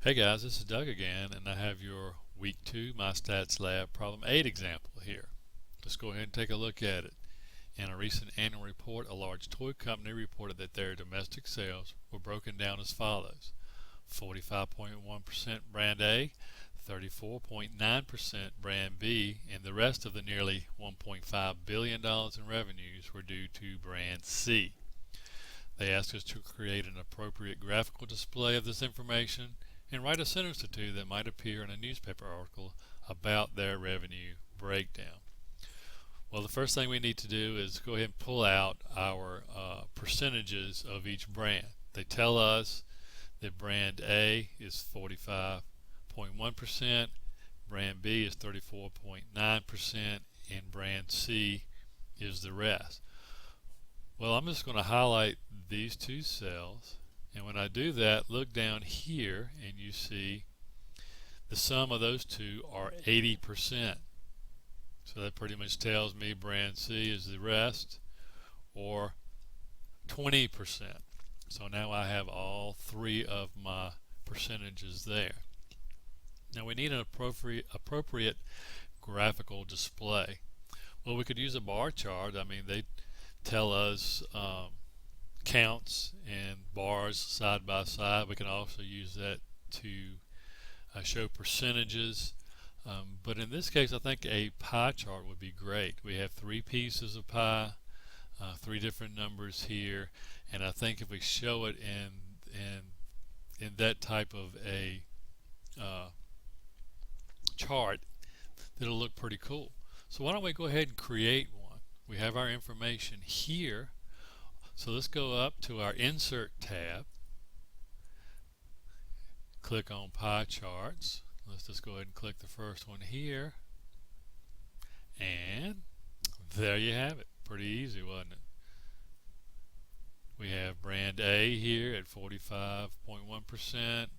Hey guys, this is Doug again, and I have your Week 2 MyStatLab Problem 8 example here. Let's go ahead and take a look at it. In a recent annual report, a large toy company reported that their domestic sales were broken down as follows: 45.1% brand A, 34.9% brand B, and the rest of the nearly $1.5 billion in revenues were due to brand C. They asked us to create an appropriate graphical display of this information and write a sentence or two that might appear in a newspaper article about their revenue breakdown. Well, the first thing we need to do is go ahead and pull out our percentages of each brand. They tell us that brand A is 45.1%, brand B is 34.9%, and brand C is the rest. Well, I'm just going to highlight these two cells, and when I do that, look down here and you see the sum of those two are 80%. So that pretty much tells me brand C is the rest, or 20%. So now I have all three of my percentages there. Now we need an appropriate graphical display. Well, we could use a bar chart. I mean, they tell us counts and bars side by side. We can also use that to show percentages. But in this case, I think a pie chart would be great. We have three pieces of pie, three different numbers here, and I think if we show it in that type of a chart, it'll look pretty cool. So why don't we go ahead and create one? We have our information here. So let's go up to our Insert tab, click on Pie Charts. Let's just go ahead and click the first one here, and there you have it. Pretty easy, wasn't it? We have brand A here at 45.1%,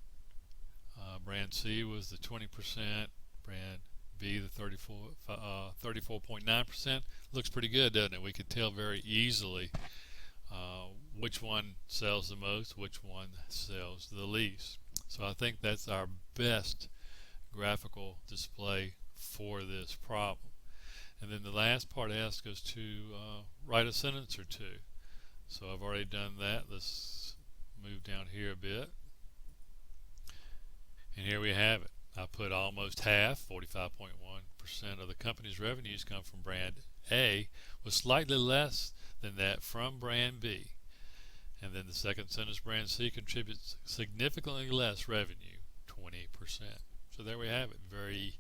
brand C was the 20%, brand B the 34.9%. Looks pretty good, doesn't it? We could tell very easily which one sells the most, which one sells the least. So I think that's our best graphical display for this problem. And then the last part asks us to write a sentence or two. So I've already done that. Let's move down here a bit. And here we have it. I put almost half, 45.1% of the company's revenues come from brand A, with slightly less than that from brand B. And then the second sentence, brand C contributes significantly less revenue, 20%. So there we have it. Very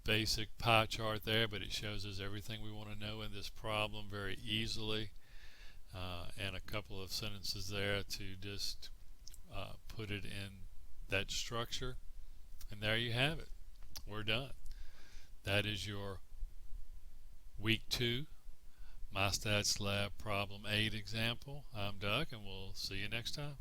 basic pie chart there, but it shows us everything we want to know in this problem very easily. And a couple of sentences there to just put it in that structure. And there you have it. We're done. That is your Week 2 MyStatLab Problem 8 example. I'm Doug, and we'll see you next time.